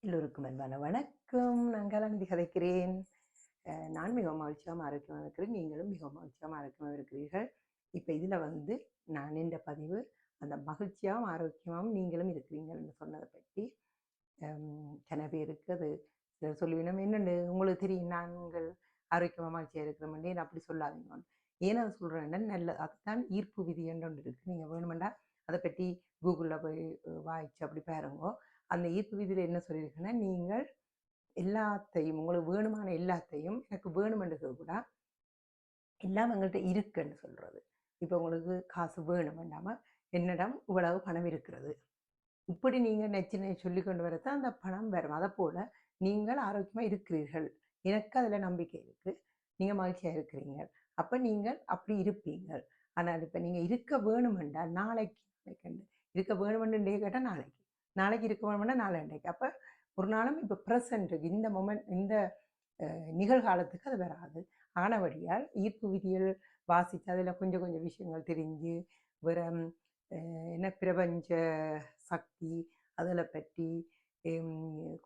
எல்லோருக்கும் அன்பான வணக்கம். நான் கலாநிதி கதைக்கிறேன். நான் மிகவும் மகிழ்ச்சியாகவும் ஆரோக்கியமாக இருக்கிறேன். நீங்களும் மிகவும் மகிழ்ச்சியாகவும் ஆரோக்கியமாக இருக்கிறீர்கள். இப்போ இதில் நான் இந்த பதிவு அந்த மகிழ்ச்சியாகவும் ஆரோக்கியமாகவும் நீங்களும் இருக்கிறீங்கள்னு சொன்னதை பற்றி சில பேருக்கு அது சிலர் சொல்லுவீங்க என்னென்னு உங்களுக்கு தெரியும் நாங்கள் ஆரோக்கியமாக மகிழ்ச்சியாக இருக்கிறோம்னு அப்படி சொல்லாதீங்க. ஏன் அதை சொல்கிறேன்னா நல்ல அதுதான் ஈர்ப்பு விதி என்று ஒன்று இருக்குது. நீங்கள் வேணுமெண்டா அதை பற்றி கூகுளில் போய் வாய்ச்சி அப்படி பாருங்கோ. அந்த ஈர்ப்பு விதியில் என்ன சொல்லியிருக்குன்னா நீங்கள் எல்லாத்தையும் உங்களுக்கு வேணுமான எல்லாத்தையும் எனக்கு வேணுமென்றது கூட எல்லாம் எங்கள்கிட்ட இருக்குன்னு சொல்கிறது. இப்போ உங்களுக்கு காசு வேணும் வேண்டாமல் என்னிடம் இவ்வளவு பணம் இருக்கிறது இப்படி நீங்கள் நெச்சினை சொல்லி கொண்டு வரதான் அந்த பணம் வரும். அதை போல் நீங்கள் ஆரோக்கியமாக இருக்கிறீர்கள், எனக்கு அதில் நம்பிக்கை இருக்குது, நீங்கள் மகிழ்ச்சியாக இருக்கிறீங்க, அப்போ நீங்கள் அப்படி இருப்பீங்கள். ஆனால் இப்போ நீங்கள் இருக்க வேணுமென்றால் நாளைக்கு இருக்க வேணுமென்று கேட்டால் நாளைக்கு நாளைக்கு இருக்க வேணுமென்னா நாளைக்கு அப்போ ஒரு நாளும் இப்போ ப்ரெசண்ட்டுக்கு இந்த மொமெண்ட் இந்த நிகழ்காலத்துக்கு அது வராது. ஆனபடியால் ஈர்ப்பு விதிகள் வாசித்து அதில் கொஞ்சம் கொஞ்சம் விஷயங்கள் தெரிஞ்சு வேற என்ன பிரபஞ்ச சக்தி அதில் பற்றி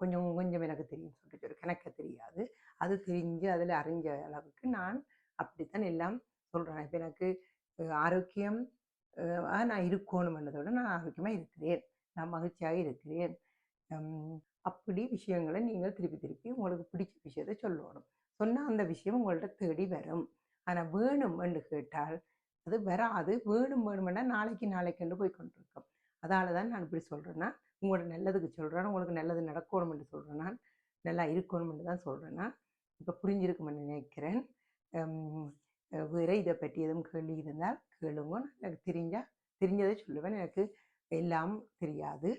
கொஞ்சம் கொஞ்சம் எனக்கு தெரியும் சொல்லிட்டு ஒரு கணக்க தெரியாது. அது தெரிஞ்சு அதில் அறிஞ்ச அளவுக்கு நான் அப்படித்தான் எல்லாம் சொல்கிறேன். இப்போ எனக்கு ஆரோக்கியம் நான் இருக்கணும்ன்றதோட நான் ஆரோக்கியமாக இருக்கிறேன், நான் மகிழ்ச்சியாக இருக்கிறேன். அப்படி விஷயங்களை நீங்கள் திருப்பி திருப்பி உங்களுக்கு பிடிச்ச விஷயத்தை சொல்லணும். சொன்னால் அந்த விஷயம் உங்கள்கிட்ட தேடி வரும். ஆனால் வேணும் என்று கேட்டால் அது வராது. வேணுமென்னா நாளைக்கு நாளைக்குன்னு போய் கொண்டிருக்கோம். அதால் தான் நான் இப்படி சொல்கிறேன்னா உங்களோட நல்லதுக்கு சொல்கிறேன், உங்களுக்கு நல்லது நடக்கணும்னு சொல்கிறேன், நான் நல்லா இருக்கணும்னு தான் சொல்கிறேன். நான் இப்போ புரிஞ்சிருக்குமென்னு நினைக்கிறேன். வேறு இதை பற்றி எதுவும் கேள்வி இருந்தால் கேளுங்க. எனக்கு தெரிஞ்சதை சொல்லுவேன். எனக்கு எல்லாம் தெரியாது,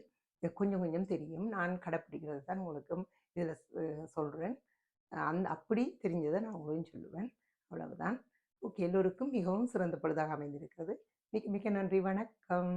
கொஞ்சம் கொஞ்சம் தெரியும். நான் கடைப்பிடிக்கிறது தான் உங்களுக்கும் இதில் சொல்கிறேன். அப்படி தெரிஞ்சதை நான் உங்களையும் சொல்லுவேன். அவ்வளவுதான். ஓகே, எல்லோருக்கும் மிகவும் சிறந்த பொழுதாக அமைந்திருக்கிறது. மிக்க மிக்க நன்றி. வணக்கம்.